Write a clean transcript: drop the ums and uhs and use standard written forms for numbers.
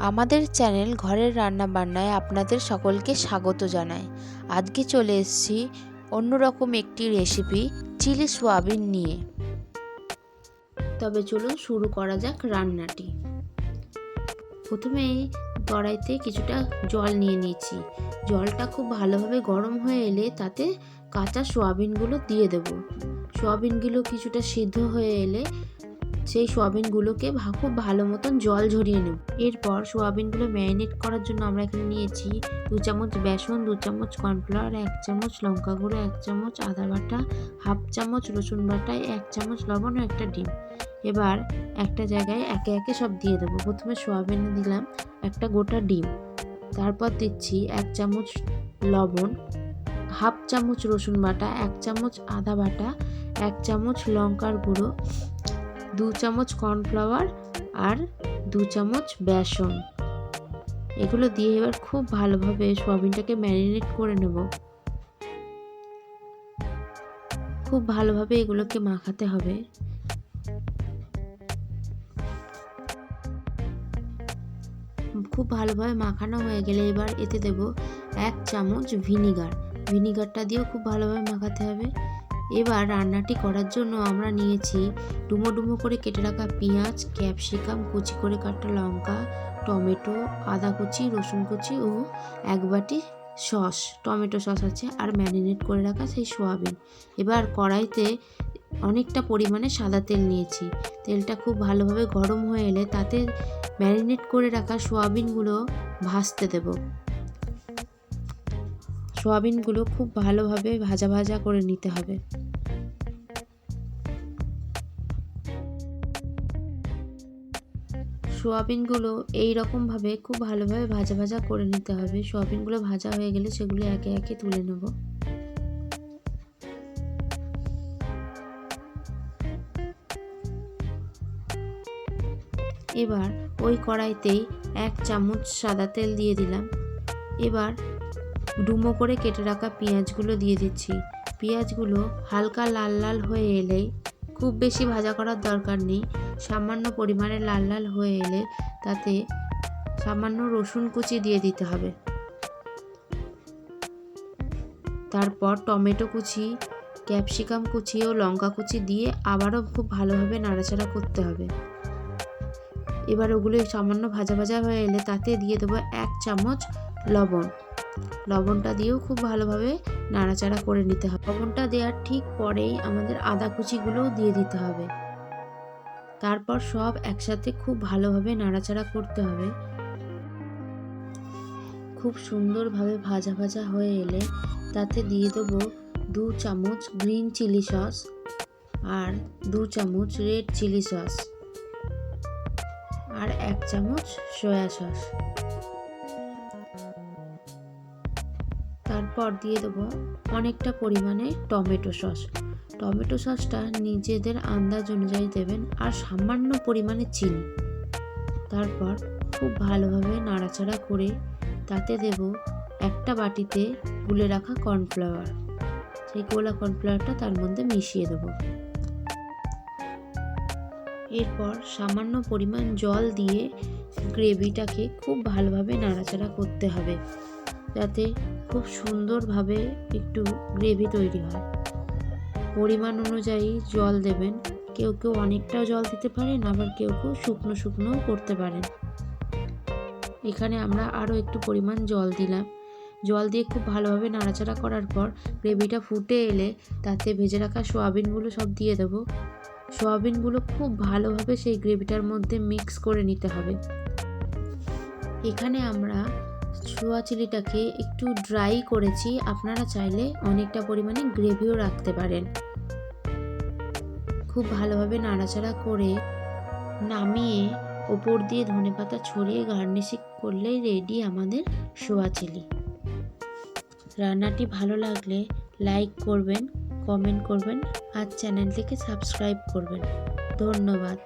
আমাদের চ্যানেল ঘরের রান্না বান্নায় আপনাদের সকলকে স্বাগত জানাই। আজকে চলে এসেছি অন্যরকম একটি রেসিপি চিলি সোয়াবিন নিয়ে। তবে চলুন শুরু করা যাক রান্নাটি। প্রথমেই কড়াইতে কিছুটা জল নিয়ে নিয়েছি। জলটা খুব ভালোভাবে গরম হয়ে এলে তাতে কাঁচা সোয়াবিনগুলো দিয়ে দেব। সোয়াবিনগুলো কিছুটা সিদ্ধ হয়ে এলে সেই সোয়াবিনগুলোকে খুব ভালো মতন জল ঝরিয়ে নেব। এরপর সোয়াবিনগুলো ম্যারিনেট করার জন্য আমরা এখানে নিয়েছি 2 চামচ বেসন, 2 চামচ কর্নফ্লাওয়ার, 1 চামচ লঙ্কা গুঁড়ো, 1 চামচ আদা বাটা, হাফ চামচ রসুন বাটা, 1 চামচ লবণ ও একটা ডিম। এবার একটা জায়গায় একে একে সব দিয়ে দেবো। প্রথমে সোয়াবিনে দিলাম একটা গোটা ডিম, তারপর দিচ্ছি 1 চামচ লবণ, হাফ চামচ রসুন বাটা, 1 চামচ আদা বাটা, 1 চামচ লঙ্কার গুঁড়ো, 2 চামচ কর্নফ্লাওয়ার আর 2 চামচ বেসন। এগুলো দিয়ে এবার খুব ভালোভাবে সোয়াবিনটাকে ম্যারিনেট করে নেব। খুব ভালোভাবে এগুলোকে মাখাতে হবে। খুব ভালোভাবে মাখানো হয়ে গেলে এবার এতে দেব 1 চামচ ভিনিগার। ভিনিগারটা দিয়েও খুব ভালোভাবে মাখাতে হবে। এবার রান্নাটি করার জন্য আমরা নিয়েছি ডুমো ডুমো করে কেটে রাখা পেঁয়াজ, ক্যাপসিকাম, কুচি করে কাটা লঙ্কা, টমেটো, আদা কুচি, রসুন কুচি ও 1 বাটি সস, টমেটো সস আছে, আর ম্যারিনেট করে রাখা সেই সোয়াবিন। এবার কড়াইতে অনেকটা পরিমাণে সাদা তেল নিয়েছি। তেলটা খুব ভালোভাবে গরম হয়ে এলে তাতে ম্যারিনেট করে রাখা সোয়াবিনগুলো ভাজতে দেব। সোয়াবিনগুলো খুব ভালোভাবে ভাজা ভাজা করে নিতে হবে। সোয়াবিনগুলো এই রকমভাবে খুব ভালোভাবে ভাজা ভাজা করে নিতে হবে। সোয়াবিনগুলো ভাজা হয়ে গেলে সেগুলো একে একে তুলে নেব। এবার ওই কড়াইতেই 1 চামচ সাদা তেল দিয়ে দিলাম। এবার ডুমো করে কেটে রাখা পেঁয়াজগুলো দিয়ে দিচ্ছি। পেঁয়াজগুলো হালকা লাল লাল হয়ে এলে, খুব বেশি ভাজা করার দরকার নেই, সামান্য পরিমাণে লাল লাল হয়ে এলে তাতে সামান্য রসুন কুচি দিয়ে দিতে হবে। তারপর টমেটো কুচি, ক্যাপসিকাম কুচি ও লঙ্কা কুচি দিয়ে আবারও খুব ভালোভাবে নাড়াচাড়া করতে হবে। এবার ওগুলো সামান্য ভাজা ভাজা হয়ে এলে তাতে দিয়ে দেবো 1 চামচ লবণ। লবণটা দিয়েও খুব ভালোভাবে নাড়াচাড়া করে নিতে হবে। লবণটা দেওয়ার ঠিক পরেই আমাদের আদা কুচিগুলোও দিয়ে দিতে হবে। তারপর সব একসাথে খুব ভালোভাবে নাড়াচাড়া করতে হবে। খুব সুন্দরভাবে ভাজা ভাজা হয়ে এলে তাতে দিয়ে দেবো 2 চামচ গ্রিন চিলি সস আর 2 চামচ রেড চিলি সস আর 1 চামচ সয়া সস। তারপর দিয়ে দেবো অনেকটা পরিমাণে টমেটো সস। টমেটো সসটা নিজেদের আন্দাজ অনুযায়ী দেবেন, আর সামান্য পরিমাণে চিনি। তারপর খুব ভালোভাবে নাড়াচাড়া করে তাতে দেব একটা বাটিতে গুলে রাখা কর্নফ্লাওয়ার। সেই গোলা কর্নফ্লাওয়ারটা তার মধ্যে মিশিয়ে দেব। এরপর সামান্য পরিমাণ জল দিয়ে গ্রেভিটাকে খুব ভালোভাবে নাড়াচাড়া করতে হবে, যাতে খুব সুন্দরভাবে একটু গ্রেভি তৈরি হয়। পরিমাণ অনুযায়ী জল দেবেন। কেউ কেউ অনেকটাও জল দিতে পারেন, আবার কেউ কেউ শুকনো শুকনোও করতে পারেন। এখানে আমরা আরও একটু পরিমাণ জল দিলাম। জল দিয়ে খুব ভালোভাবে নাড়াচাড়া করার পর গ্রেভিটা ফুটে এলে তাতে ভেজে রাখা সোয়াবিনগুলো সব দিয়ে দেবো। সোয়াবিনগুলো খুব ভালোভাবে সেই গ্রেভিটার মধ্যে মিক্স করে নিতে হবে। এখানে আমরা সোয়া চিলিটাকে একটু ড্রাই করেছি, আপনারা চাইলে অনেকটা পরিমাণে গ্রেভিও রাখতে পারেন। খুব ভালোভাবে নাড়াচাড়া করে নামিয়ে ওপর দিয়ে ধনেপাতা ছড়িয়ে গার্নিশিং করলেই রেডি আমাদের সোয়া চিলি। রান্নাটি ভালো লাগলে লাইক করবেন, কমেন্ট করবেন আর চ্যানেলটিকে সাবস্ক্রাইব করবেন। ধন্যবাদ।